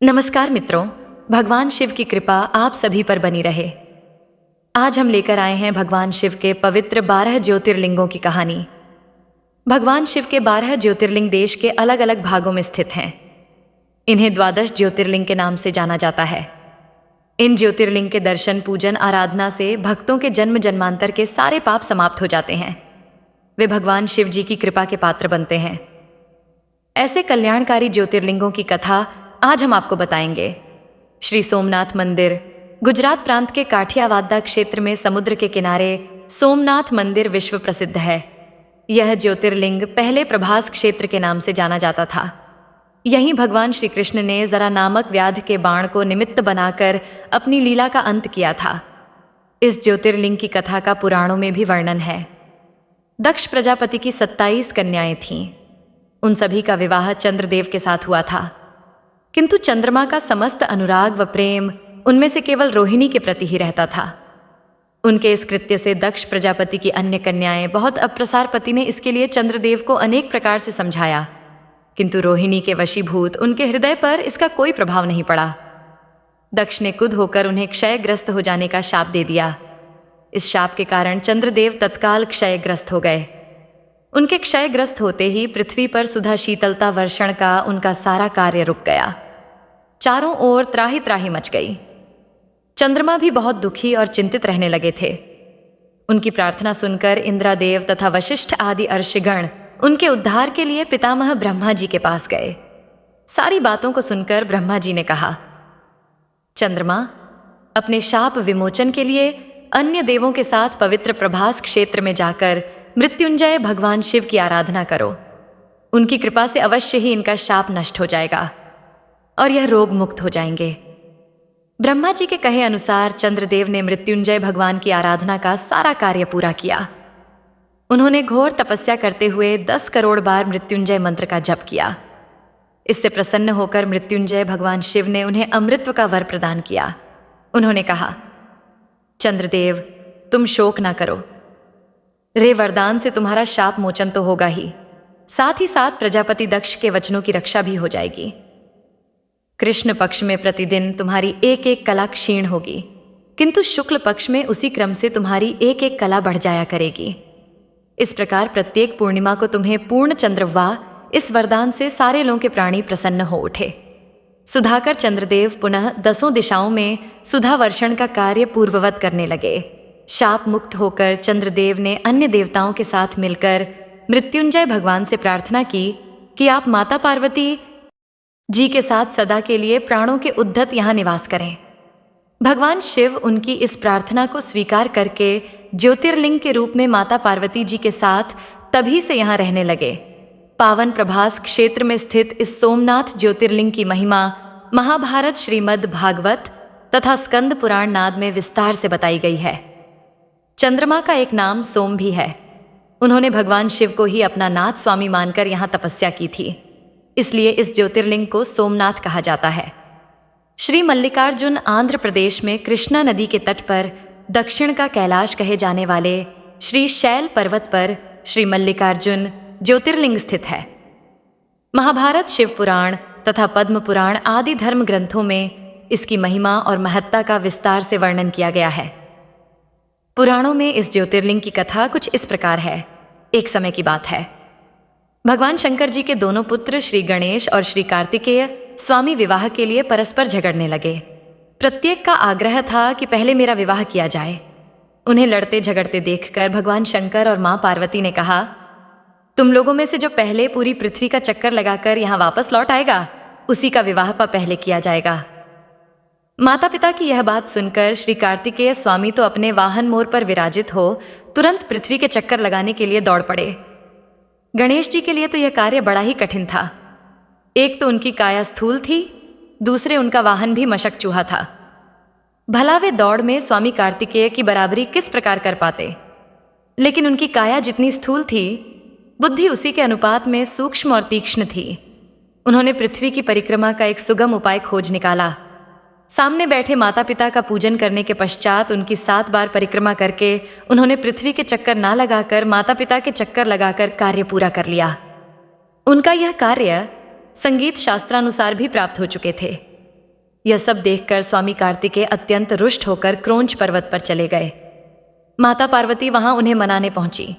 नमस्कार मित्रों, भगवान शिव की कृपा आप सभी पर बनी रहे। आज हम लेकर आए हैं भगवान शिव के पवित्र 12 ज्योतिर्लिंगों की कहानी। भगवान शिव के 12 ज्योतिर्लिंग देश के अलग अलग भागों में स्थित हैं। इन्हें द्वादश ज्योतिर्लिंग के नाम से जाना जाता है। इन ज्योतिर्लिंग के दर्शन, पूजन, आराधना से भक्तों के जन्म जन्मांतर के सारे पाप समाप्त हो जाते हैं। वे भगवान शिव जी की कृपा के पात्र बनते हैं। ऐसे कल्याणकारी ज्योतिर्लिंगों की कथा आज हम आपको बताएंगे। श्री सोमनाथ मंदिर गुजरात प्रांत के काठियावाड़ क्षेत्र में समुद्र के किनारे सोमनाथ मंदिर विश्व प्रसिद्ध है। यह ज्योतिर्लिंग पहले प्रभास क्षेत्र के नाम से जाना जाता था। यहीं भगवान श्री कृष्ण ने जरा नामक व्याध के बाण को निमित्त बनाकर अपनी लीला का अंत किया था। इस ज्योतिर्लिंग की कथा का पुराणों में भी वर्णन है। दक्ष प्रजापति की 27 कन्याएं थीं। उन सभी का विवाह चंद्रदेव के साथ हुआ था, किंतु चंद्रमा का समस्त अनुराग व प्रेम उनमें से केवल रोहिणी के प्रति ही रहता था। उनके इस कृत्य से दक्ष प्रजापति की अन्य कन्याएं बहुत अप्रसार पति ने इसके लिए चंद्रदेव को अनेक प्रकार से समझाया, किंतु रोहिणी के वशीभूत उनके हृदय पर इसका कोई प्रभाव नहीं पड़ा। दक्ष ने कुध होकर उन्हें क्षयग्रस्त हो जाने का शाप दे दिया। इस शाप के कारण चंद्रदेव तत्काल क्षयग्रस्त हो गए। उनके क्षयग्रस्त होते ही पृथ्वी पर सुधा शीतलता वर्षण का उनका सारा कार्य रुक गया। चारों ओर त्राही त्राही मच गई। चंद्रमा भी बहुत दुखी और चिंतित रहने लगे थे। उनकी प्रार्थना सुनकर इंद्रदेव तथा वशिष्ठ आदि अर्षिगण उनके उद्धार के लिए पितामह ब्रह्मा जी के पास गए। सारी बातों को सुनकर ब्रह्मा जी ने कहा, चंद्रमा, अपने शाप विमोचन के लिए अन्य देवों के साथ पवित्र प्रभास क्षेत्र में जाकर मृत्युंजय भगवान शिव की आराधना करो। उनकी कृपा से अवश्य ही इनका शाप नष्ट हो जाएगा और यह रोग मुक्त हो जाएंगे। ब्रह्मा जी के कहे अनुसार चंद्रदेव ने मृत्युंजय भगवान की आराधना का सारा कार्य पूरा किया। उन्होंने घोर तपस्या करते हुए 10 करोड़ बार मृत्युंजय मंत्र का जप किया। इससे प्रसन्न होकर मृत्युंजय भगवान शिव ने उन्हें अमृत्व का वर प्रदान किया। उन्होंने कहा, चंद्रदेव, तुम शोक ना करो। रे वरदान से तुम्हारा शाप मोचन तो होगा ही, साथ ही साथ प्रजापति दक्ष के वचनों की रक्षा भी हो जाएगी। कृष्ण पक्ष में प्रतिदिन तुम्हारी एक एक कला क्षीण होगी, किंतु शुक्ल पक्ष में उसी क्रम से तुम्हारी एक एक कला बढ़ जाया करेगी। इस प्रकार प्रत्येक पूर्णिमा को तुम्हें पूर्ण चंद्रवाह इस वरदान से सारे लोगों के प्राणी प्रसन्न हो उठे। सुधाकर चंद्रदेव पुनः 10 दिशाओं में सुधा वर्षण का कार्य पूर्ववत करने लगे। शाप मुक्त होकर चंद्रदेव ने अन्य देवताओं के साथ मिलकर मृत्युंजय भगवान से प्रार्थना की कि आप माता पार्वती जी के साथ सदा के लिए प्राणों के उद्धत यहाँ निवास करें। भगवान शिव उनकी इस प्रार्थना को स्वीकार करके ज्योतिर्लिंग के रूप में माता पार्वती जी के साथ तभी से यहाँ रहने लगे। पावन प्रभास क्षेत्र में स्थित इस सोमनाथ ज्योतिर्लिंग की महिमा महाभारत, श्रीमद् भागवत तथा स्कंद पुराण नाद में विस्तार से बताई गई है। चंद्रमा का एक नाम सोम भी है। उन्होंने भगवान शिव को ही अपना नाथ स्वामी मानकर यहाँ तपस्या की थी, इसलिए इस ज्योतिर्लिंग को सोमनाथ कहा जाता है। श्री मल्लिकार्जुन आंध्र प्रदेश में कृष्णा नदी के तट पर दक्षिण का कैलाश कहे जाने वाले श्री शैल पर्वत पर श्री मल्लिकार्जुन ज्योतिर्लिंग स्थित है। महाभारत, शिव पुराण तथा पद्म पुराण आदि धर्म ग्रंथों में इसकी महिमा और महत्ता का विस्तार से वर्णन किया गया है। पुराणों में इस ज्योतिर्लिंग की कथा कुछ इस प्रकार है। एक समय की बात है, भगवान शंकर जी के दोनों पुत्र श्री गणेश और श्री कार्तिकेय स्वामी विवाह के लिए परस्पर झगड़ने लगे। प्रत्येक का आग्रह था कि पहले मेरा विवाह किया जाए। उन्हें लड़ते झगड़ते देखकर भगवान शंकर और मां पार्वती ने कहा, तुम लोगों में से जो पहले पूरी पृथ्वी का चक्कर लगाकर यहाँ वापस लौट आएगा, उसी का विवाह पहले किया जाएगा। माता पिता की यह बात सुनकर श्री कार्तिकेय स्वामी तो अपने वाहन मोर पर विराजित हो तुरंत पृथ्वी के चक्कर लगाने के लिए दौड़ पड़े। गणेश जी के लिए तो यह कार्य बड़ा ही कठिन था। एक तो उनकी काया स्थूल थी, दूसरे उनका वाहन भी मशक चूहा था। भला वे दौड़ में स्वामी कार्तिकेय की बराबरी किस प्रकार कर पाते। लेकिन उनकी काया जितनी स्थूल थी, बुद्धि उसी के अनुपात में सूक्ष्म और तीक्ष्ण थी। उन्होंने पृथ्वी की परिक्रमा का एक सुगम उपाय खोज निकाला। सामने बैठे माता पिता का पूजन करने के पश्चात उनकी 7 बार परिक्रमा करके उन्होंने पृथ्वी के चक्कर ना लगाकर माता पिता के चक्कर लगाकर कार्य पूरा कर लिया। उनका यह कार्य संगीत शास्त्रानुसार भी प्राप्त हो चुके थे। यह सब देखकर स्वामी कार्तिकेय अत्यंत रुष्ट होकर क्रोंच पर्वत पर चले गए। माता पार्वती वहां उन्हें मनाने पहुंची।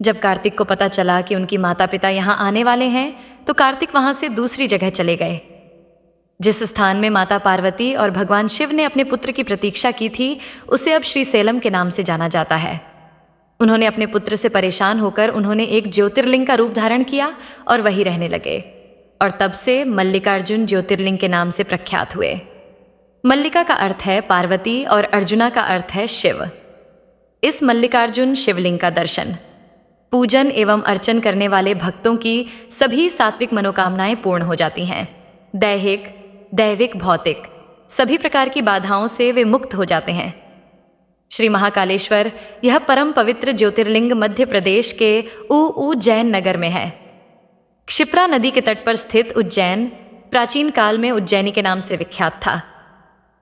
जब कार्तिक को पता चला कि उनकी माता पिता यहां आने वाले हैं, तो कार्तिक वहां से दूसरी जगह चले गए। जिस स्थान में माता पार्वती और भगवान शिव ने अपने पुत्र की प्रतीक्षा की थी, उसे अब श्रीशैलम के नाम से जाना जाता है। उन्होंने अपने पुत्र से परेशान होकर उन्होंने एक ज्योतिर्लिंग का रूप धारण किया और वहीं रहने लगे, और तब से मल्लिकार्जुन ज्योतिर्लिंग के नाम से प्रख्यात हुए। मल्लिका का अर्थ है पार्वती और अर्जुना का अर्थ है शिव। इस मल्लिकार्जुन शिवलिंग का दर्शन, पूजन एवं अर्चन करने वाले भक्तों की सभी सात्विक मनोकामनाएं पूर्ण हो जाती हैं। दैहिक, दैविक, भौतिक सभी प्रकार की बाधाओं से वे मुक्त हो जाते हैं। श्री महाकालेश्वर यह परम पवित्र ज्योतिर्लिंग मध्य प्रदेश के उज्जैन नगर में है। क्षिप्रा नदी के तट पर स्थित उज्जैन प्राचीन काल में उज्जैनी के नाम से विख्यात था।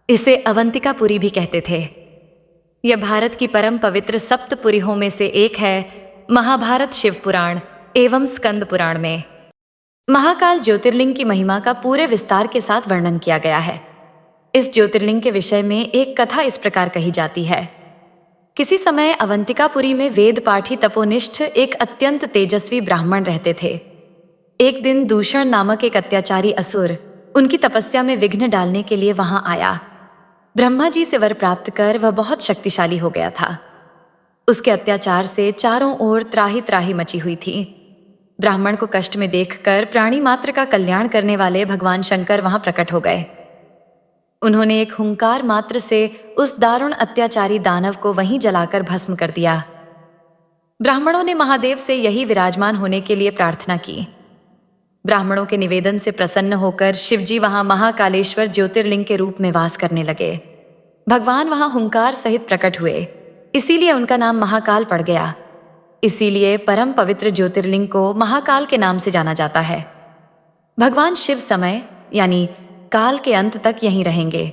इसे अवंतिकापुरी भी कहते थे। यह भारत की परम पवित्र सप्तपुरियों में से एक है। महाभारत शिव पुराण एवं स्कंद पुराण में महाकाल ज्योतिर्लिंग की महिमा का पूरे विस्तार के साथ वर्णन किया गया है। इस ज्योतिर्लिंग के विषय में एक कथा इस प्रकार कही जाती है। किसी समय अवंतिकापुरी में वेद पाठी तपोनिष्ठ एक अत्यंत तेजस्वी ब्राह्मण रहते थे। एक दिन दूषण नामक एक अत्याचारी असुर उनकी तपस्या में विघ्न डालने के लिए वहां आया। ब्रह्मा जी से वर प्राप्त कर वह बहुत शक्तिशाली हो गया था। उसके अत्याचार से चारों ओर त्राही त्राही मची हुई थी। ब्राह्मण को कष्ट में देखकर प्राणी मात्र का कल्याण करने वाले भगवान शंकर वहां प्रकट हो गए। उन्होंने एक हुंकार मात्र से उस दारुण अत्याचारी दानव को वहीं जलाकर भस्म कर दिया। ब्राह्मणों ने महादेव से यही विराजमान होने के लिए प्रार्थना की। ब्राह्मणों के निवेदन से प्रसन्न होकर शिवजी वहां महाकालेश्वर ज्योतिर्लिंग के रूप में वास करने लगे। भगवान वहां हुंकार सहित प्रकट हुए, इसीलिए उनका नाम महाकाल पड़ गया। इसीलिए परम पवित्र ज्योतिर्लिंग को महाकाल के नाम से जाना जाता है। भगवान शिव समय यानी काल के अंत तक यहीं रहेंगे,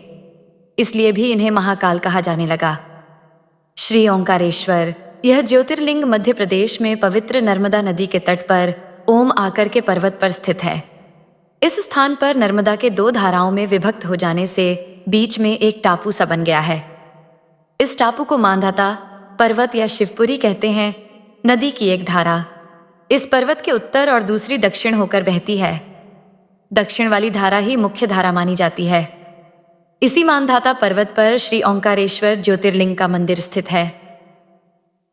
इसलिए भी इन्हें महाकाल कहा जाने लगा। श्री ओंकारेश्वर यह ज्योतिर्लिंग मध्य प्रदेश में पवित्र नर्मदा नदी के तट पर ओम आकर के पर्वत पर स्थित है। इस स्थान पर नर्मदा के दो धाराओं में विभक्त हो जाने से बीच में एक टापू सा बन गया है। इस टापू को मांधाता पर्वत या शिवपुरी कहते हैं। नदी की एक धारा इस पर्वत के उत्तर और दूसरी दक्षिण होकर बहती है। दक्षिण वाली धारा ही मुख्य धारा मानी जाती है। इसी मानधाता पर्वत पर श्री ओंकारेश्वर ज्योतिर्लिंग का मंदिर स्थित है।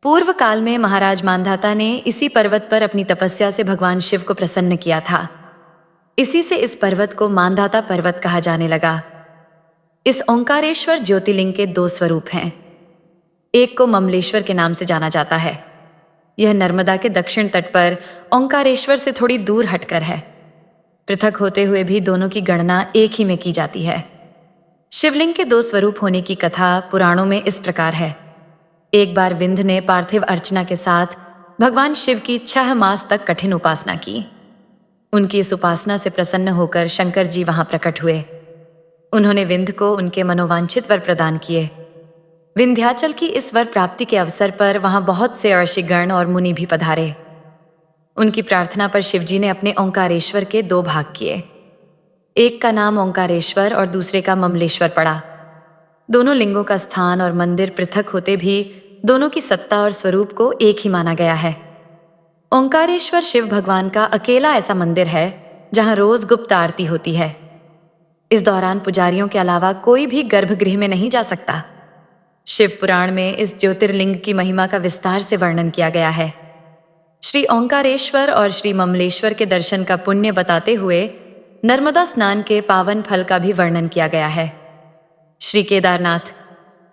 पूर्व काल में महाराज मानधाता ने इसी पर्वत पर अपनी तपस्या से भगवान शिव को प्रसन्न किया था। इसी से इस पर्वत को मानधाता पर्वत कहा जाने लगा। इस ओंकारेश्वर ज्योतिर्लिंग के दो स्वरूप हैं। एक को ममलेश्वर के नाम से जाना जाता है। यह नर्मदा के दक्षिण तट पर ओंकारेश्वर से थोड़ी दूर हटकर है। पृथक होते हुए भी दोनों की गणना एक ही में की जाती है। शिवलिंग के दो स्वरूप होने की कथा पुराणों में इस प्रकार है। एक बार विंध ने पार्थिव अर्चना के साथ भगवान शिव की 6 मास तक कठिन उपासना की। उनकी इस उपासना से प्रसन्न होकर शंकर जी वहां प्रकट हुए। उन्होंने विंध को उनके मनोवांछित वर प्रदान किए। विंध्याचल की इस वर प्राप्ति के अवसर पर वहां बहुत से ऋषिगण और मुनि भी पधारे। उनकी प्रार्थना पर शिवजी ने अपने ओंकारेश्वर के 2 भाग किए। एक का नाम ओंकारेश्वर और दूसरे का ममलेश्वर पड़ा। दोनों लिंगों का स्थान और मंदिर पृथक होते भी दोनों की सत्ता और स्वरूप को एक ही माना गया है। ओंकारेश्वर शिव भगवान का अकेला ऐसा मंदिर है जहां रोज गुप्त आरती होती है। इस दौरान पुजारियों के अलावा कोई भी गर्भगृह में नहीं जा सकता। शिव पुराण में इस ज्योतिर्लिंग की महिमा का विस्तार से वर्णन किया गया है। श्री ओंकारेश्वर और श्री ममलेश्वर के दर्शन का पुण्य बताते हुए नर्मदा स्नान के पावन फल का भी वर्णन किया गया है। श्री केदारनाथ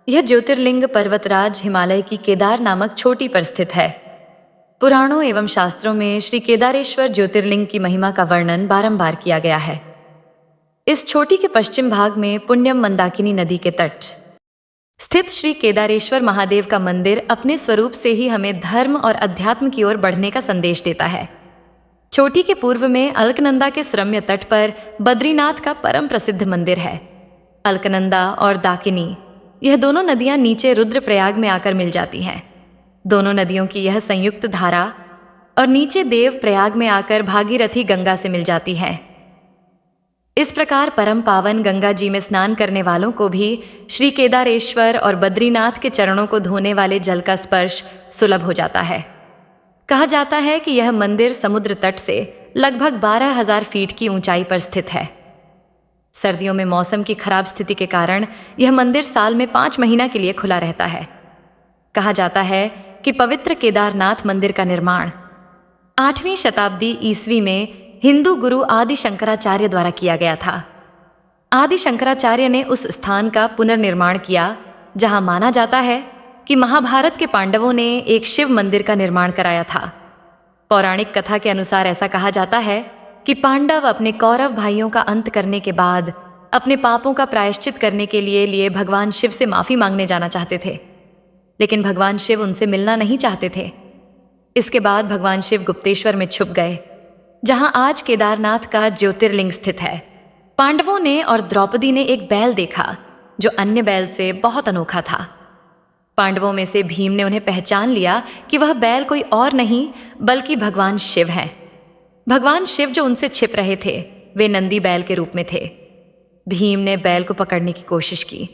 यह ज्योतिर्लिंग पर्वतराज हिमालय की केदार नामक चोटी पर स्थित है। पुराणों एवं शास्त्रों में श्री केदारेश्वर ज्योतिर्लिंग की महिमा का वर्णन बारंबार किया गया है। इस चोटी के पश्चिम भाग में पुण्यम मंदाकिनी नदी के तट स्थित श्री केदारेश्वर महादेव का मंदिर अपने स्वरूप से ही हमें धर्म और अध्यात्म की ओर बढ़ने का संदेश देता है। चोटी के पूर्व में अलकनंदा के सुरम्य तट पर बद्रीनाथ का परम प्रसिद्ध मंदिर है। अलकनंदा और दाकिनी यह दोनों नदियां नीचे रुद्रप्रयाग में आकर मिल जाती हैं। दोनों नदियों की यह संयुक्त धारा और नीचे देव प्रयाग में आकर भागीरथी गंगा से मिल जाती है। इस प्रकार परम पावन गंगा जी में स्नान करने वालों को भी श्री केदारेश्वर और बद्रीनाथ के चरणों को धोने वाले जल का स्पर्श सुलभ हो जाता है। कहा जाता है कि यह मंदिर समुद्र तट से लगभग 12,000 फीट की ऊंचाई पर स्थित है। सर्दियों में मौसम की खराब स्थिति के कारण यह मंदिर साल में 5 महीना के लिए खुला रहता है। कहा जाता है कि पवित्र केदारनाथ मंदिर का निर्माण 8वीं शताब्दी ईस्वी में हिंदू गुरु आदि शंकराचार्य द्वारा किया गया था। आदि शंकराचार्य ने उस स्थान का पुनर्निर्माण किया जहां माना जाता है कि महाभारत के पांडवों ने एक शिव मंदिर का निर्माण कराया था। पौराणिक कथा के अनुसार ऐसा कहा जाता है कि पांडव अपने कौरव भाइयों का अंत करने के बाद अपने पापों का प्रायश्चित करने के लिए भगवान शिव से माफी मांगने जाना चाहते थे, लेकिन भगवान शिव उनसे मिलना नहीं चाहते थे। इसके बाद भगवान शिव गुप्तेश्वर में छुप गए, जहां आज केदारनाथ का ज्योतिर्लिंग स्थित है। पांडवों ने और द्रौपदी ने एक बैल देखा जो अन्य बैल से बहुत अनोखा था। पांडवों में से भीम ने उन्हें पहचान लिया कि वह बैल कोई और नहीं बल्कि भगवान शिव हैं। भगवान शिव जो उनसे छिप रहे थे वे नंदी बैल के रूप में थे। भीम ने बैल को पकड़ने की कोशिश की,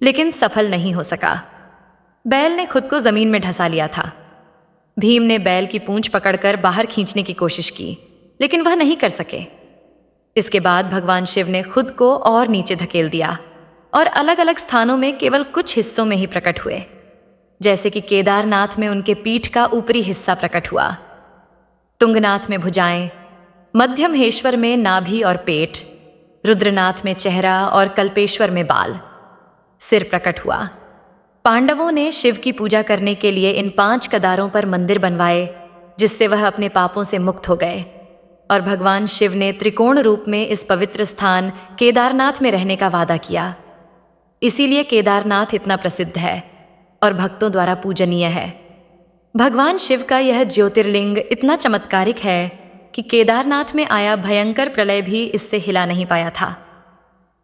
लेकिन सफल नहीं हो सका। बैल ने खुद को जमीन में ढसा लिया था। भीम ने बैल की पूंछ पकड़कर बाहर खींचने की कोशिश की, लेकिन वह नहीं कर सके। इसके बाद भगवान शिव ने खुद को और नीचे धकेल दिया और अलग अलग स्थानों में केवल कुछ हिस्सों में ही प्रकट हुए, जैसे कि केदारनाथ में उनके पीठ का ऊपरी हिस्सा प्रकट हुआ, तुंगनाथ में भुजाएं, मध्यमहेश्वर में नाभि और पेट, रुद्रनाथ में चेहरा और कल्पेश्वर में बाल, सिर प्रकट हुआ। पांडवों ने शिव की पूजा करने के लिए इन 5 कदारों पर मंदिर बनवाए, जिससे वह अपने पापों से मुक्त हो गए, और भगवान शिव ने त्रिकोण रूप में इस पवित्र स्थान केदारनाथ में रहने का वादा किया। इसीलिए केदारनाथ इतना प्रसिद्ध है और भक्तों द्वारा पूजनीय है। भगवान शिव का यह ज्योतिर्लिंग इतना चमत्कारिक है कि केदारनाथ में आया भयंकर प्रलय भी इससे हिला नहीं पाया था।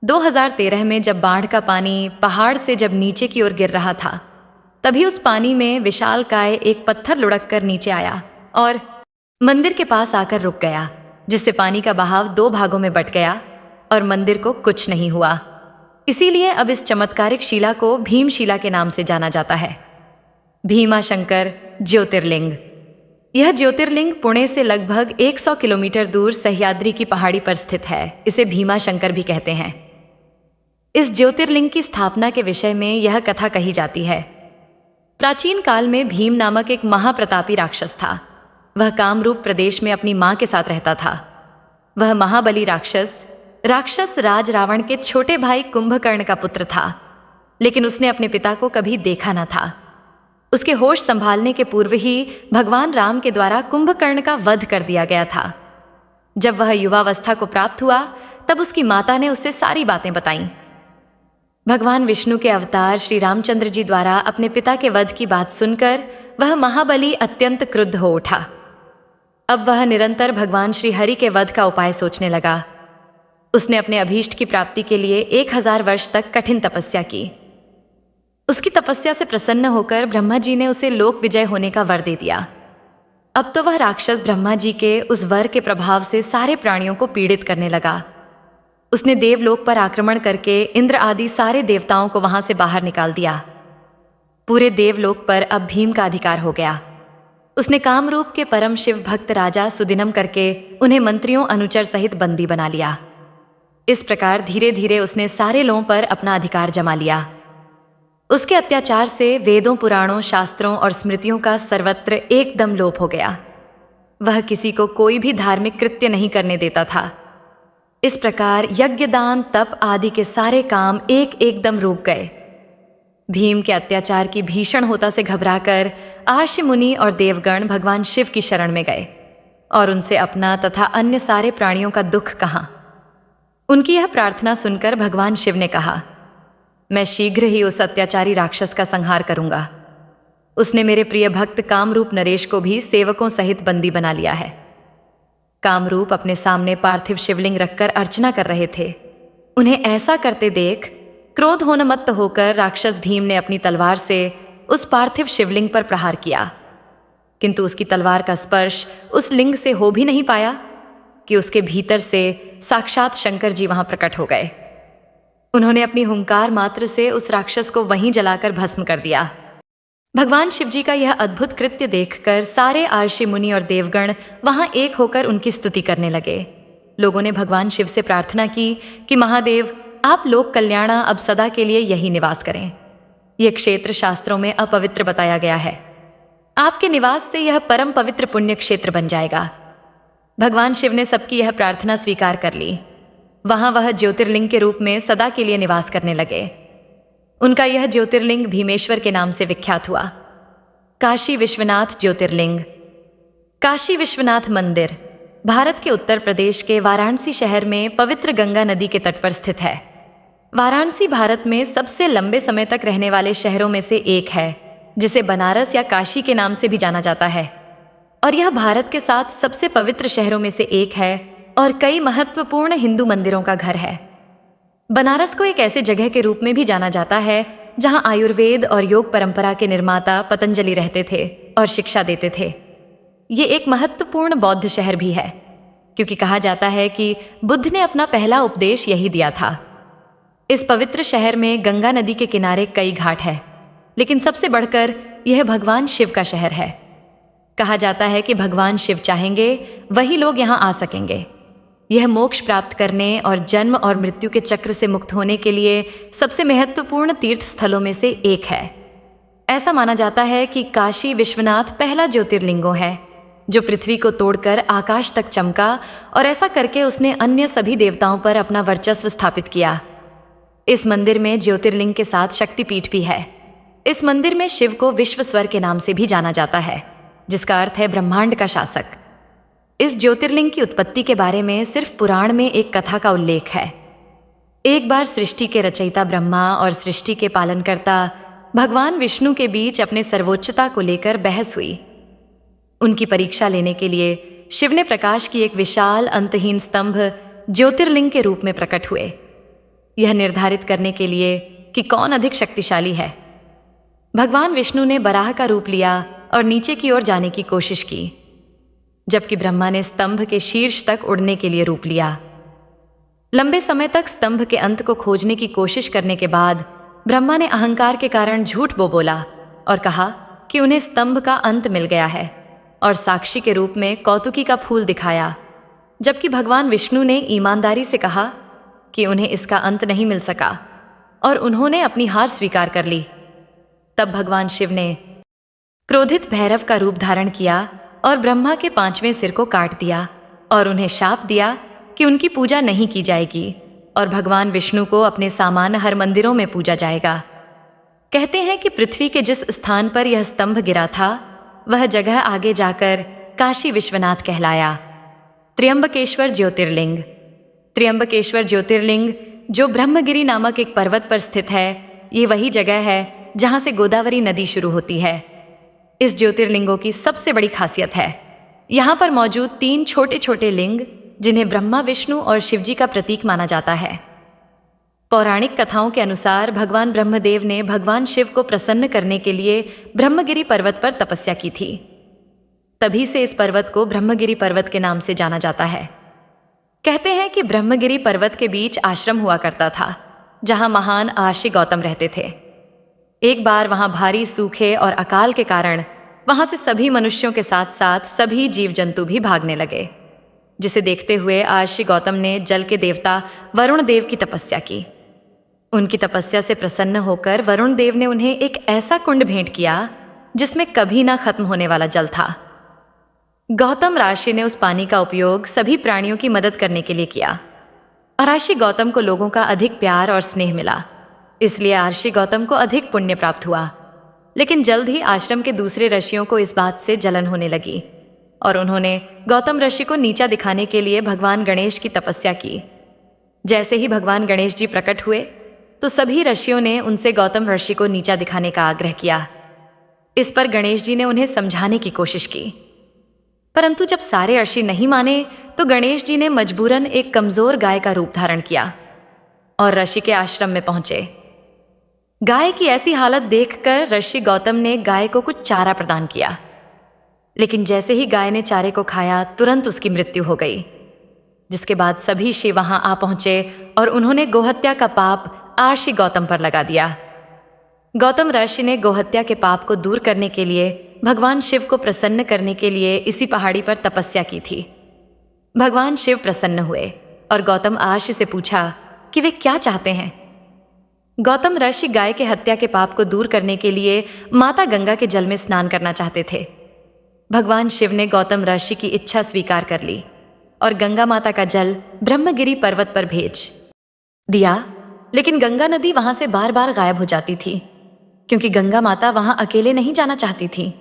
2013 में जब बाढ़ का पानी पहाड़ से जब नीचे की ओर गिर रहा था, तभी उस पानी में विशालकाय एक पत्थर लुढ़क कर नीचे आया और मंदिर के पास आकर रुक गया, जिससे पानी का बहाव 2 भागों में बट गया और मंदिर को कुछ नहीं हुआ। इसीलिए अब इस चमत्कारिक शिला को भीमशिला के नाम से जाना जाता है। भीमाशंकर ज्योतिर्लिंग। यह ज्योतिर्लिंग पुणे से लगभग 100 किलोमीटर दूर सह्याद्री की पहाड़ी पर स्थित है। इसे भीमाशंकर भी कहते हैं। इस ज्योतिर्लिंग की स्थापना के विषय में यह कथा कही जाती है। प्राचीन काल में भीम नामक एक महाप्रतापी राक्षस था। वह कामरूप प्रदेश में अपनी मां के साथ रहता था। वह महाबली राक्षस राज रावण के छोटे भाई कुंभकर्ण का पुत्र था, लेकिन उसने अपने पिता को कभी देखा न था। उसके होश संभालने के पूर्व ही भगवान राम के द्वारा कुंभकर्ण का वध कर दिया गया था। जब वह युवावस्था को प्राप्त हुआ, तब उसकी माता ने उससे सारी बातें बताईं। भगवान विष्णु के अवतार श्री रामचंद्र जी द्वारा अपने पिता के वध की बात सुनकर वह महाबली अत्यंत क्रुद्ध हो उठा। अब वह निरंतर भगवान श्री हरि के वध का उपाय सोचने लगा। उसने अपने अभीष्ट की प्राप्ति के लिए 1000 वर्ष तक कठिन तपस्या की। उसकी तपस्या से प्रसन्न होकर ब्रह्मा जी ने उसे लोक विजय होने का वर दे दिया। अब तो वह राक्षस ब्रह्मा जी के उस वर के प्रभाव से सारे प्राणियों को पीड़ित करने लगा। उसने देवलोक पर आक्रमण करके इंद्र आदि सारे देवताओं को वहां से बाहर निकाल दिया। पूरे देवलोक पर अब भीम का अधिकार हो गया। उसने कामरूप के परम शिव भक्त राजा सुदिनम करके उन्हें मंत्रियों अनुचर सहित बंदी बना लिया। इस प्रकार धीरे धीरे उसने सारे लोगों पर अपना अधिकार जमा लिया। उसके अत्याचार से वेदों, पुराणों, शास्त्रों और स्मृतियों का सर्वत्र एकदम लोप हो गया। वह किसी को कोई भी धार्मिक कृत्य नहीं करने देता था। इस प्रकार यज्ञ, दान, तप आदि के सारे काम एकदम रुक गए। भीम के अत्याचार की भीषण होता से घबराकर आर्षि मुनि और देवगण भगवान शिव की शरण में गए और उनसे अपना तथा अन्य सारे प्राणियों का दुख कहा। उनकी यह प्रार्थना सुनकर भगवान शिव ने कहा, मैं शीघ्र ही उस अत्याचारी राक्षस का संहार करूंगा। उसने मेरे प्रिय भक्त कामरूप नरेश को भी सेवकों सहित बंदी बना लिया है। कामरूप अपने सामने पार्थिव शिवलिंग रखकर अर्चना कर रहे थे। उन्हें ऐसा करते देख क्रोधोन्मत्त होकर राक्षस भीम ने अपनी तलवार से उस पार्थिव शिवलिंग पर प्रहार किया, किंतु उसकी तलवार का स्पर्श उस लिंग से हो भी नहीं पाया। कि उसके भीतर से साक्षात शंकर जी वहां प्रकट हो गए। उन्होंने अपनी हुंकार मात्र से उस राक्षस को वहीं जलाकर भस्म कर दिया। भगवान शिव जी का यह अद्भुत कृत्य देखकर सारे आर्षि मुनि और देवगण वहां एक होकर उनकी स्तुति करने लगे। लोगों ने भगवान शिव से प्रार्थना की कि महादेव, आप लोक कल्याणा अब सदा के लिए यही निवास करें। यह क्षेत्र शास्त्रों में अपवित्र बताया गया है। आपके निवास से यह परम पवित्र पुण्य क्षेत्र बन जाएगा। भगवान शिव ने सबकी यह प्रार्थना स्वीकार कर ली। वहां वह ज्योतिर्लिंग के रूप में सदा के लिए निवास करने लगे। उनका यह ज्योतिर्लिंग भीमेश्वर के नाम से विख्यात हुआ। काशी विश्वनाथ ज्योतिर्लिंग। काशी विश्वनाथ मंदिर भारत के उत्तर प्रदेश के वाराणसी शहर में पवित्र गंगा नदी के तट पर स्थित है। वाराणसी भारत में सबसे लंबे समय तक रहने वाले शहरों में से एक है, जिसे बनारस या काशी के नाम से भी जाना जाता है, और यह भारत के 7 सबसे पवित्र शहरों में से एक है और कई महत्वपूर्ण हिंदू मंदिरों का घर है। बनारस को एक ऐसे जगह के रूप में भी जाना जाता है जहां आयुर्वेद और योग परंपरा के निर्माता पतंजलि रहते थे और शिक्षा देते थे। ये एक महत्वपूर्ण बौद्ध शहर भी है, क्योंकि कहा जाता है कि बुद्ध ने अपना पहला उपदेश यही दिया था। इस पवित्र शहर में गंगा नदी के किनारे कई घाट है, लेकिन सबसे बढ़कर यह भगवान शिव का शहर है। कहा जाता है कि भगवान शिव चाहेंगे वही लोग यहाँ आ सकेंगे। यह मोक्ष प्राप्त करने और जन्म और मृत्यु के चक्र से मुक्त होने के लिए सबसे महत्वपूर्ण तीर्थ स्थलों में से एक है। ऐसा माना जाता है कि काशी विश्वनाथ पहला ज्योतिर्लिंगों है जो पृथ्वी को तोड़कर आकाश तक चमका, और ऐसा करके उसने अन्य सभी देवताओं पर अपना वर्चस्व स्थापित किया। इस मंदिर में ज्योतिर्लिंग के साथ शक्तिपीठ भी है। इस मंदिर में शिव को विश्वस्वर के नाम से भी जाना जाता है, जिसका अर्थ है ब्रह्मांड का शासक। इस ज्योतिर्लिंग की उत्पत्ति के बारे में सिर्फ पुराण में एक कथा का उल्लेख है। एक बार सृष्टि के रचयिता ब्रह्मा और सृष्टि के पालनकर्ता भगवान विष्णु के बीच अपने सर्वोच्चता को लेकर बहस हुई। उनकी परीक्षा लेने के लिए शिव ने प्रकाश की एक विशाल अंतहीन स्तंभ ज्योतिर्लिंग के रूप में प्रकट हुए, यह निर्धारित करने के लिए कि कौन अधिक शक्तिशाली है। भगवान विष्णु ने बराह का रूप लिया और नीचे की ओर जाने की कोशिश की, जबकि ब्रह्मा ने स्तंभ के शीर्ष तक उड़ने के लिए रूप लिया। लंबे समय तक स्तंभ के अंत को खोजने की कोशिश करने के बाद ब्रह्मा ने अहंकार के कारण झूठ बोला और कहा कि उन्हें स्तंभ का अंत मिल गया है, और साक्षी के रूप में कौतुकी का फूल दिखाया, जबकि भगवान विष्णु ने ईमानदारी से कहा कि उन्हें इसका अंत नहीं मिल सका, और उन्होंने अपनी हार स्वीकार कर ली। तब भगवान शिव ने क्रोधित भैरव का रूप धारण किया और ब्रह्मा के 5वें सिर को काट दिया और उन्हें शाप दिया कि उनकी पूजा नहीं की जाएगी और भगवान विष्णु को अपने सामान्य हर मंदिरों में पूजा जाएगा। कहते हैं कि पृथ्वी के जिस स्थान पर यह स्तंभ गिरा था, वह जगह आगे जाकर काशी विश्वनाथ कहलाया। त्र्यंबकेश्वर ज्योतिर्लिंग। त्र्यंबकेश्वर ज्योतिर्लिंग जो ब्रह्मगिरी नामक एक पर्वत पर स्थित है, ये वही जगह है जहाँ से गोदावरी नदी शुरू होती है। इस ज्योतिर्लिंगों की सबसे बड़ी खासियत है यहाँ पर मौजूद 3 छोटे छोटे लिंग, जिन्हें ब्रह्मा, विष्णु और शिवजी का प्रतीक माना जाता है। पौराणिक कथाओं के अनुसार भगवान ब्रह्मदेव ने भगवान शिव को प्रसन्न करने के लिए ब्रह्मगिरी पर्वत पर तपस्या की थी। तभी से इस पर्वत को ब्रह्मगिरी पर्वत के नाम से जाना जाता है। कहते हैं कि ब्रह्मगिरी पर्वत के बीच आश्रम हुआ करता था, जहां महान आर्षि गौतम रहते थे। एक बार वहां भारी सूखे और अकाल के कारण वहां से सभी मनुष्यों के साथ साथ सभी जीव जंतु भी भागने लगे, जिसे देखते हुए आर्षि गौतम ने जल के देवता वरुण देव की तपस्या की। उनकी तपस्या से प्रसन्न होकर वरुण देव ने उन्हें एक ऐसा कुंड भेंट किया जिसमें कभी ना खत्म होने वाला जल था। गौतम ऋषि ने उस पानी का उपयोग सभी प्राणियों की मदद करने के लिए किया। ऋषि गौतम को लोगों का अधिक प्यार और स्नेह मिला, इसलिए ऋषि गौतम को अधिक पुण्य प्राप्त हुआ। लेकिन जल्द ही आश्रम के दूसरे ऋषियों को इस बात से जलन होने लगी और उन्होंने गौतम ऋषि को नीचा दिखाने के लिए भगवान गणेश की तपस्या की। जैसे ही भगवान गणेश जी प्रकट हुए तो सभी ऋषियों ने उनसे गौतम ऋषि को नीचा दिखाने का आग्रह किया। इस पर गणेश जी ने उन्हें समझाने की कोशिश की, परंतु जब सारे ऋषि नहीं माने तो गणेश जी ने मजबूरन एक कमजोर गाय का रूप धारण किया और ऋषि के आश्रम में पहुंचे। गाय की ऐसी हालत देखकर ऋषि गौतम ने गाय को कुछ चारा प्रदान किया, लेकिन जैसे ही गाय ने चारे को खाया तुरंत उसकी मृत्यु हो गई। जिसके बाद सभी शिव वहां आ पहुंचे और उन्होंने गोहत्या का पाप आर्षि गौतम पर लगा दिया। गौतम ऋषि ने गोहत्या के पाप को दूर करने के लिए भगवान शिव को प्रसन्न करने के लिए इसी पहाड़ी पर तपस्या की थी। भगवान शिव प्रसन्न हुए और गौतम आर्षि से पूछा कि वे क्या चाहते हैं। गौतम ऋषि गाय के हत्या के पाप को दूर करने के लिए माता गंगा के जल में स्नान करना चाहते थे। भगवान शिव ने गौतम ऋषि की इच्छा स्वीकार कर ली और गंगा माता का जल ब्रह्मगिरी पर्वत पर भेज दिया। लेकिन गंगा नदी वहां से बार बार गायब हो जाती थी, क्योंकि गंगा माता वहां अकेले नहीं जाना चाहती थी।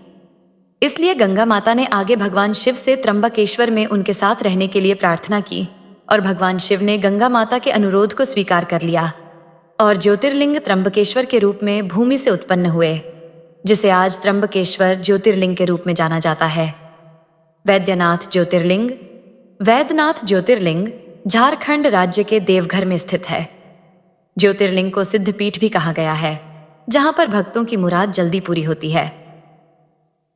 इसलिए गंगा माता ने आगे भगवान शिव से त्र्यंबकेश्वर में उनके साथ रहने के लिए प्रार्थना की और भगवान शिव ने गंगा माता के अनुरोध को स्वीकार कर लिया और ज्योतिर्लिंग त्र्यंबकेश्वर के रूप में भूमि से उत्पन्न हुए, जिसे आज त्र्यंबकेश्वर ज्योतिर्लिंग के रूप में जाना जाता है। वैद्यनाथ ज्योतिर्लिंग वैद्यनाथ ज्योतिर्लिंग झारखंड राज्य के देवघर में स्थित है। ज्योतिर्लिंग को सिद्धपीठ भी कहा गया है, जहां पर भक्तों की मुराद जल्दी पूरी होती है।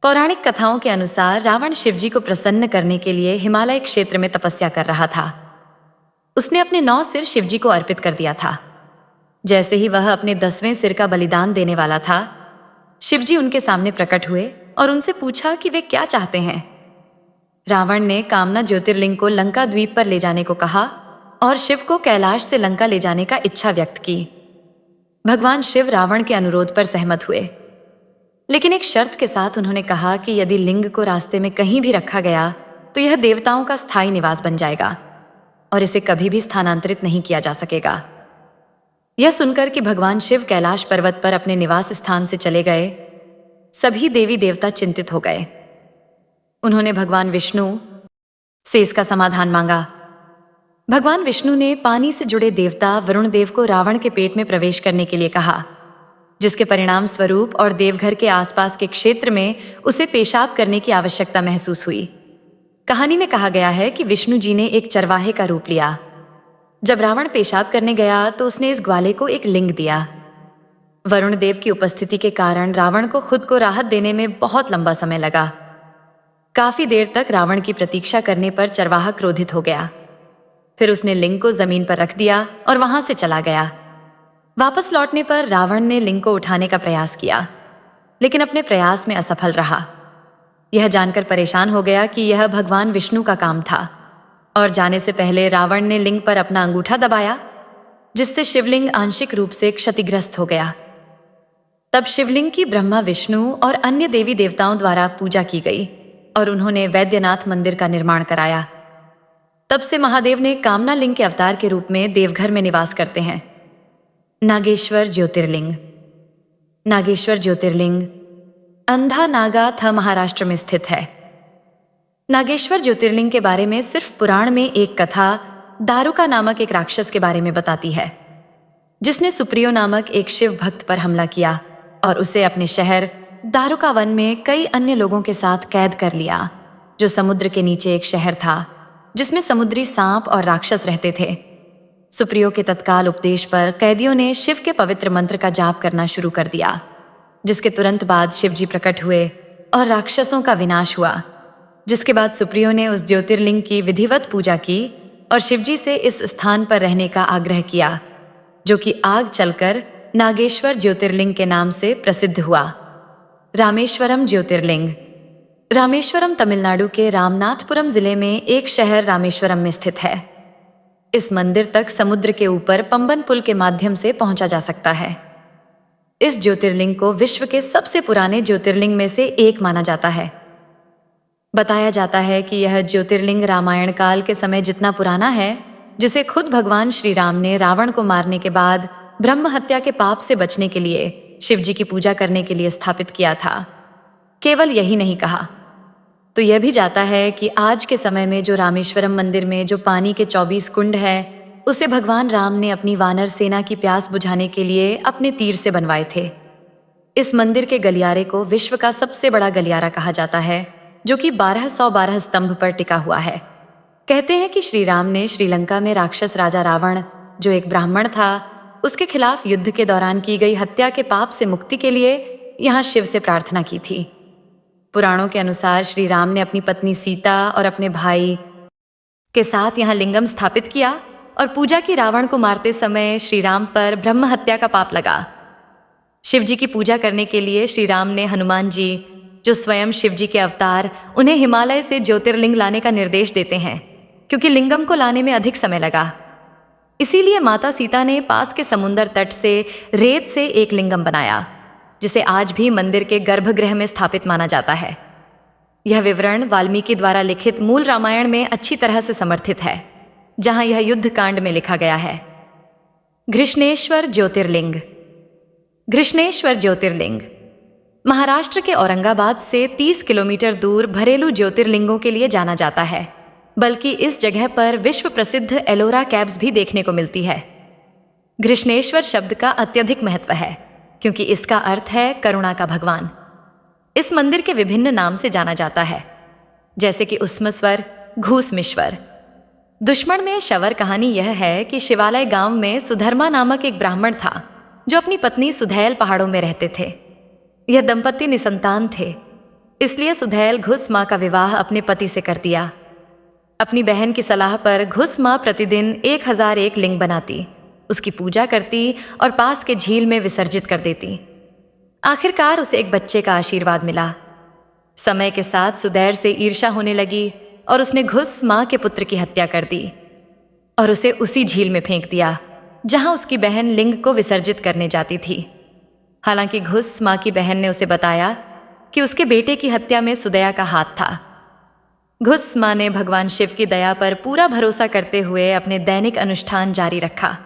पौराणिक कथाओं के अनुसार रावण शिवजी को प्रसन्न करने के लिए हिमालय क्षेत्र में तपस्या कर रहा था। उसने अपने 9 सिर शिवजी को अर्पित कर दिया था। जैसे ही वह अपने 10वें सिर का बलिदान देने वाला था, शिवजी उनके सामने प्रकट हुए और उनसे पूछा कि वे क्या चाहते हैं। रावण ने कामना ज्योतिर्लिंग को लंका द्वीप पर ले जाने को कहा और शिव को कैलाश से लंका ले जाने का इच्छा व्यक्त की। भगवान शिव रावण के अनुरोध पर सहमत हुए, लेकिन एक शर्त के साथ उन्होंने कहा कि यदि लिंग को रास्ते में कहीं भी रखा गया तो यह देवताओं का स्थायी निवास बन जाएगा और इसे कभी भी स्थानांतरित नहीं किया जा सकेगा। यह सुनकर कि भगवान शिव कैलाश पर्वत पर अपने निवास स्थान से चले गए, सभी देवी देवता चिंतित हो गए। उन्होंने भगवान विष्णु से इसका समाधान मांगा। भगवान विष्णु ने पानी से जुड़े देवता वरुण देव को रावण के पेट में प्रवेश करने के लिए कहा, जिसके परिणाम स्वरूप और देवघर के आसपास के क्षेत्र में उसे पेशाब करने की आवश्यकता महसूस हुई। कहानी में कहा गया है कि विष्णु जी ने एक चरवाहे का रूप लिया। जब रावण पेशाब करने गया तो उसने इस ग्वाले को एक लिंग दिया। वरुण देव की उपस्थिति के कारण रावण को खुद को राहत देने में बहुत लंबा समय लगा। काफी देर तक रावण की प्रतीक्षा करने पर चरवाहा क्रोधित हो गया। फिर उसने लिंग को जमीन पर रख दिया और वहां से चला गया। वापस लौटने पर रावण ने लिंग को उठाने का प्रयास किया, लेकिन अपने प्रयास में असफल रहा। यह जानकर परेशान हो गया कि यह भगवान विष्णु का काम था और जाने से पहले रावण ने लिंग पर अपना अंगूठा दबाया, जिससे शिवलिंग आंशिक रूप से क्षतिग्रस्त हो गया। तब शिवलिंग की ब्रह्मा विष्णु और अन्य देवी देवताओं द्वारा पूजा की गई और उन्होंने वैद्यनाथ मंदिर का निर्माण कराया। तब से महादेव ने कामना लिंग के अवतार के रूप में देवघर में निवास करते हैं। नागेश्वर ज्योतिर्लिंग नागेश्वर ज्योतिर्लिंग अंधा नागा था महाराष्ट्र में स्थित है। नागेश्वर ज्योतिर्लिंग के बारे में सिर्फ पुराण में एक कथा दारुका नामक एक राक्षस के बारे में बताती है, जिसने सुप्रियो नामक एक शिव भक्त पर हमला किया और उसे अपने शहर दारुका वन में कई अन्य लोगों के साथ कैद कर लिया, जो समुद्र के नीचे एक शहर था जिसमें समुद्री सांप और राक्षस रहते थे। सुप्रियो के तत्काल उपदेश पर कैदियों ने शिव के पवित्र मंत्र का जाप करना शुरू कर दिया, जिसके तुरंत बाद शिवजी प्रकट हुए और राक्षसों का विनाश हुआ। जिसके बाद सुप्रियो ने उस ज्योतिर्लिंग की विधिवत पूजा की और शिवजी से इस स्थान पर रहने का आग्रह किया, जो कि आग चलकर नागेश्वर ज्योतिर्लिंग के नाम से प्रसिद्ध हुआ। रामेश्वरम ज्योतिर्लिंग रामेश्वरम तमिलनाडु के रामनाथपुरम जिले में एक शहर रामेश्वरम में स्थित है। इस मंदिर तक समुद्र के ऊपर पंबन पुल के माध्यम से पहुंचा जा सकता है। इस ज्योतिर्लिंग को विश्व के सबसे पुराने ज्योतिर्लिंग में से एक माना जाता है। बताया जाता है कि यह ज्योतिर्लिंग रामायण काल के समय जितना पुराना है, जिसे खुद भगवान श्री राम ने रावण को मारने के बाद ब्रह्म हत्या के पाप से बचने के लिए शिवजी की पूजा करने के लिए स्थापित किया था। केवल यही नहीं कहा, तो यह भी जाता है कि आज के समय में जो रामेश्वरम मंदिर में जो पानी के 24 कुंड है, उसे भगवान राम ने अपनी वानर सेना की प्यास बुझाने के लिए अपने तीर से बनवाए थे। इस मंदिर के गलियारे को विश्व का सबसे बड़ा गलियारा कहा जाता है, जो कि 1212 स्तंभ पर टिका हुआ है। कहते हैं कि श्री राम ने श्रीलंका में राक्षस राजा रावण, जो एक ब्राह्मण था, उसके खिलाफ युद्ध के दौरान की गई हत्या के पाप से मुक्ति के लिए यहाँ शिव से प्रार्थना की थी। पुराणों के अनुसार श्री राम ने अपनी पत्नी सीता और अपने भाई के साथ यहाँ लिंगम स्थापित किया और पूजा की रावण को मारते समय श्री राम पर ब्रह्म हत्या का पाप लगा। शिव जी की पूजा करने के लिए श्री राम ने हनुमान जी, जो स्वयं शिव जी के अवतार, उन्हें हिमालय से ज्योतिर्लिंग लाने का निर्देश देते हैं, क्योंकि लिंगम को लाने में अधिक समय लगा। इसीलिए माता सीता ने पास के समुद्र तट से रेत से एक लिंगम बनाया, जिसे आज भी मंदिर के गर्भगृह में स्थापित माना जाता है। यह विवरण वाल्मीकि द्वारा लिखित मूल रामायण में अच्छी तरह से समर्थित है, जहां यह युद्ध कांड में लिखा गया है। घृष्णेश्वर ज्योतिर्लिंग। घृष्णेश्वर ज्योतिर्लिंग महाराष्ट्र के औरंगाबाद से 30 किलोमीटर दूर घरेलू ज्योतिर्लिंगों के लिए जाना जाता है, बल्कि इस जगह पर विश्व प्रसिद्ध एलोरा कैव्स भी देखने को मिलती है। घृष्णेश्वर शब्द का अत्यधिक महत्व है, क्योंकि इसका अर्थ है करुणा का भगवान। इस मंदिर के विभिन्न नाम से जाना जाता है, जैसे कि उस्मस्वर, घूसमेश्वर। दुश्मन में शवर कहानी यह है कि शिवालय गांव में सुधर्मा नामक एक ब्राह्मण था, जो अपनी पत्नी सुधैल पहाड़ों में रहते थे। यह दंपति निसंतान थे, इसलिए सुधैल घुस माँ का विवाह अपने पति से कर दिया। अपनी बहन की सलाह पर घुस माँ प्रतिदिन 1001 लिंग बनाती, उसकी पूजा करती और पास के झील में विसर्जित कर देती। आखिरकार उसे एक बच्चे का आशीर्वाद मिला। समय के साथ सुधैर से ईर्ष्या होने लगी और उसने घुस माँ के पुत्र की हत्या कर दी और उसे उसी झील में फेंक दिया जहां उसकी बहन लिंग को विसर्जित करने जाती थी। हालांकि घुस माँ की बहन ने उसे बताया कि उसके बेटे की हत्या में सुदया का हाथ था। घुस माँ ने भगवान शिव की दया पर पूरा भरोसा करते हुए अपने दैनिक अनुष्ठान जारी रखा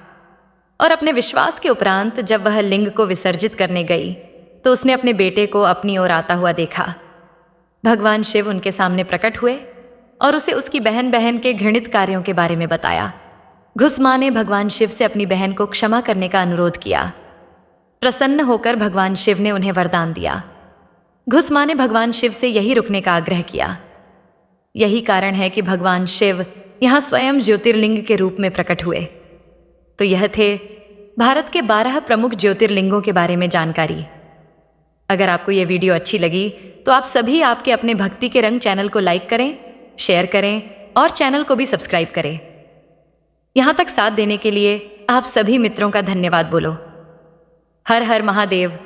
और अपने विश्वास के उपरांत जब वह लिंग को विसर्जित करने गई तो उसने अपने बेटे को अपनी ओर आता हुआ देखा। भगवान शिव उनके सामने प्रकट हुए और उसे उसकी बहन के घृणित कार्यों के बारे में बताया। घुस माँ ने भगवान शिव से अपनी बहन को क्षमा करने का अनुरोध किया। प्रसन्न होकर भगवान शिव ने उन्हें वरदान दिया। घुस माँ ने भगवान शिव से यही रुकने का आग्रह किया। यही कारण है कि भगवान शिव यहाँ स्वयं ज्योतिर्लिंग के रूप में प्रकट हुए। तो यह थे भारत के 12 प्रमुख ज्योतिर्लिंगों के बारे में जानकारी। अगर आपको यह वीडियो अच्छी लगी तो आप सभी आपके अपने भक्ति के रंग चैनल को लाइक करें, शेयर करें और चैनल को भी सब्सक्राइब करें। यहाँ तक साथ देने के लिए आप सभी मित्रों का धन्यवाद बोलो। हर हर महादेव।